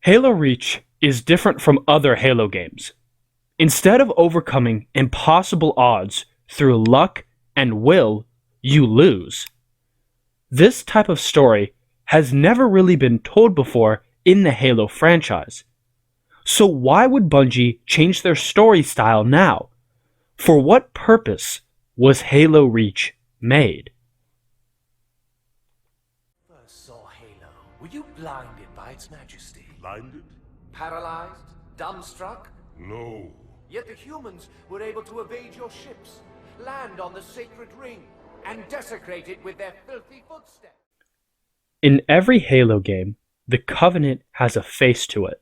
Halo Reach is different from other Halo games. Instead of overcoming impossible odds through luck and will, you lose. This type of story has never really been told before in the Halo franchise. So why would Bungie change their story style now? For what purpose was Halo Reach made? First saw Halo, were you blinded by its majesty? Blinded? Paralyzed? Dumbstruck? No. Yet the humans were able to evade your ships, land on the sacred ring, and desecrate it with their filthy footsteps. In every Halo game, the Covenant has a face to it.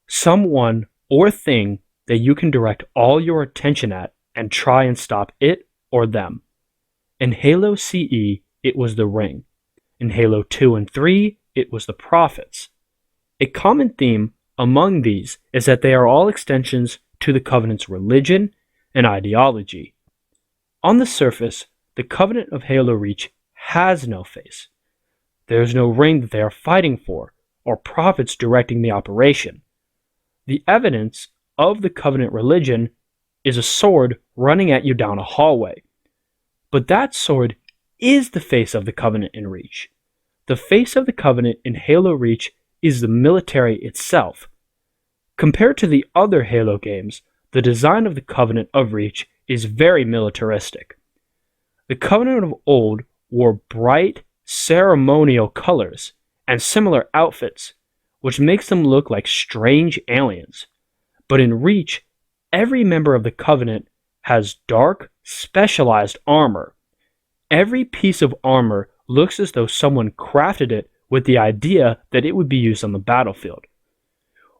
Someone or thing that you can direct all your attention at and try and stop it or them. In Halo CE, it was the Ring. In Halo 2 and 3, it was the Prophets. A common theme among these is that they are all extensions to the Covenant's religion and ideology. On the surface, the Covenant of Halo Reach has no face. There is no ring that they are fighting for, or prophets directing the operation. The evidence of the Covenant religion is a sword running at you down a hallway. But that sword is the face of the Covenant in Reach. The face of the Covenant in Halo Reach is the military itself. Compared to the other Halo games, the design of the Covenant of Reach is very militaristic. The Covenant of old wore bright, ceremonial colors and similar outfits, which makes them look like strange aliens. But in Reach, every member of the Covenant has dark, specialized armor. Every piece of armor looks as though someone crafted it with the idea that it would be used on the battlefield.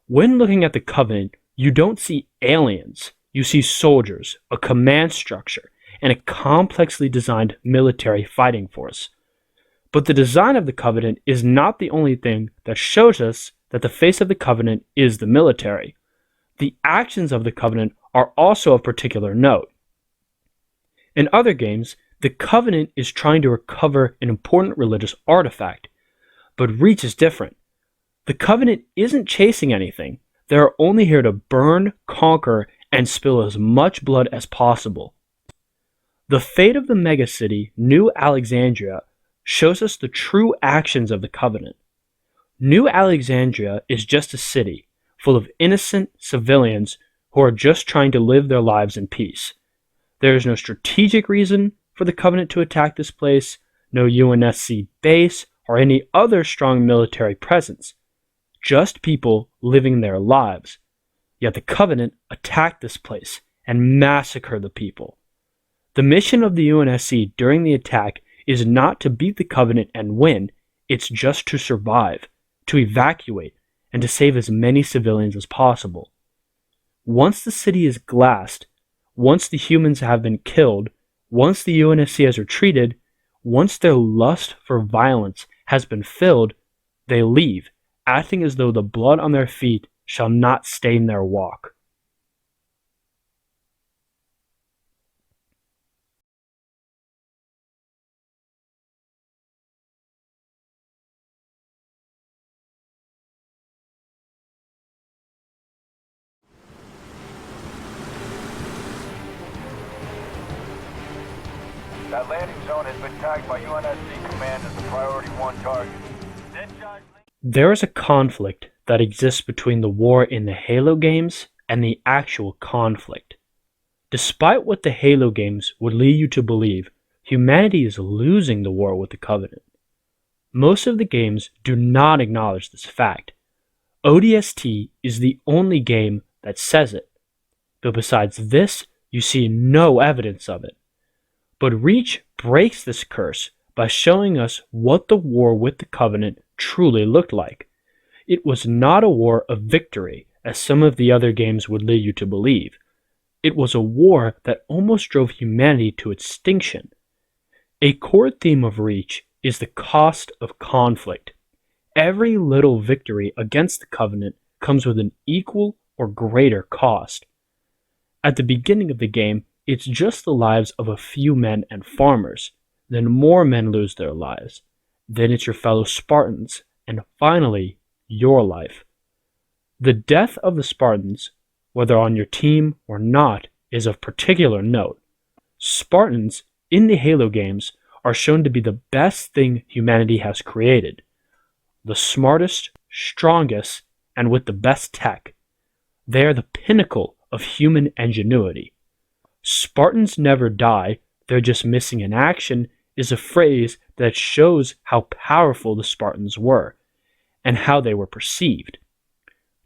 When looking at the Covenant, you don't see aliens. You see soldiers, a command structure, and a complexly designed military fighting force. But the design of the Covenant is not the only thing that shows us that the face of the Covenant is the military. The actions of the Covenant are also of particular note. In other games, the Covenant is trying to recover an important religious artifact, but Reach is different. The Covenant isn't chasing anything. They are only here to burn, conquer, and spill as much blood as possible. The fate of the megacity, New Alexandria, shows us the true actions of the Covenant. New Alexandria is just a city full of innocent civilians who are just trying to live their lives in peace. There is no strategic reason for the Covenant to attack this place, no UNSC base, or any other strong military presence. Just people living their lives. Yet the Covenant attacked this place and massacred the people. The mission of the UNSC during the attack is not to beat the Covenant and win, it's just to survive, to evacuate, and to save as many civilians as possible. Once the city is glassed, once the humans have been killed, once the UNSC has retreated, once their lust for violence has been filled, they leave, acting as though the blood on their feet shall not stain their walk. That landing zone has been tagged by UNSC Command as a Priority 1 target. There is a conflict that exists between the war in the Halo games and the actual conflict. Despite what the Halo games would lead you to believe, humanity is losing the war with the Covenant. Most of the games do not acknowledge this fact. ODST is the only game that says it, but besides this, you see no evidence of it. But Reach breaks this curse by showing us what the war with the Covenant truly looked like. It was not a war of victory, as some of the other games would lead you to believe. It was a war that almost drove humanity to extinction. A core theme of Reach is the cost of conflict. Every little victory against the Covenant comes with an equal or greater cost. At the beginning of the game, it's just the lives of a few men and farmers. Then more men lose their lives. Then it's your fellow Spartans. And finally, your life. The death of the Spartans, whether on your team or not, is of particular note. Spartans in the Halo games are shown to be the best thing humanity has created. The smartest, strongest, and with the best tech. They are the pinnacle of human ingenuity. Spartans never die, they're just missing in action is a phrase that shows how powerful the Spartans were, and how they were perceived.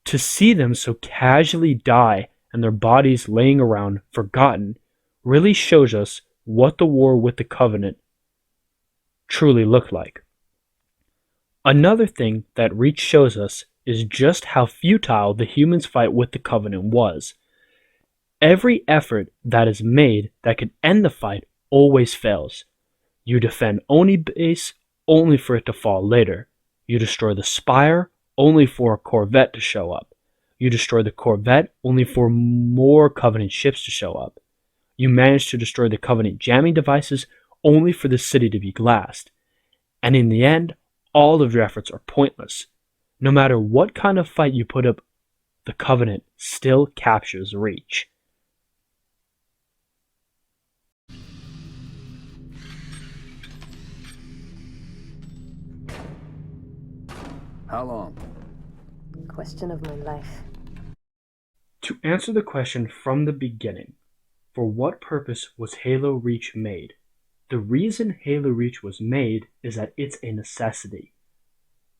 To see them so casually die and their bodies laying around forgotten really shows us what the war with the Covenant truly looked like. Another thing that Reach shows us is just how futile the humans' fight with the Covenant was. Every effort that is made that could end the fight always fails. You defend Oni base only for it to fall later. You destroy the Spire only for a Corvette to show up. You destroy the Corvette only for more Covenant ships to show up. You manage to destroy the Covenant jamming devices only for the city to be glassed. And in the end, all of your efforts are pointless. No matter what kind of fight you put up, the Covenant still captures Reach. How long? Question of my life. To answer the question from the beginning, for what purpose was Halo Reach made? The reason Halo Reach was made is that it's a necessity.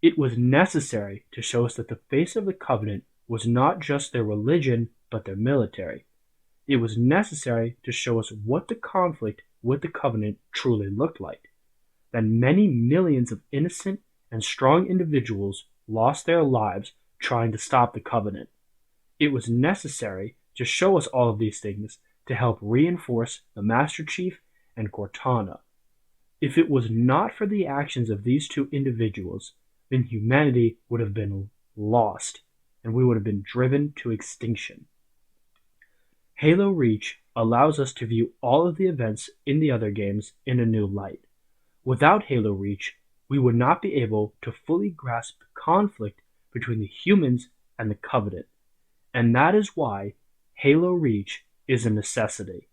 It was necessary to show us that the face of the Covenant was not just their religion, but their military. It was necessary to show us what the conflict with the Covenant truly looked like. That many millions of innocent and strong individuals lost their lives trying to stop the Covenant. It was necessary to show us all of these things to help reinforce the Master Chief and Cortana. If it was not for the actions of these two individuals, then humanity would have been lost, and we would have been driven to extinction. Halo Reach allows us to view all of the events in the other games in a new light. Without Halo Reach, we would not be able to fully grasp the conflict between the humans and the Covenant, and that is why Halo Reach is a necessity.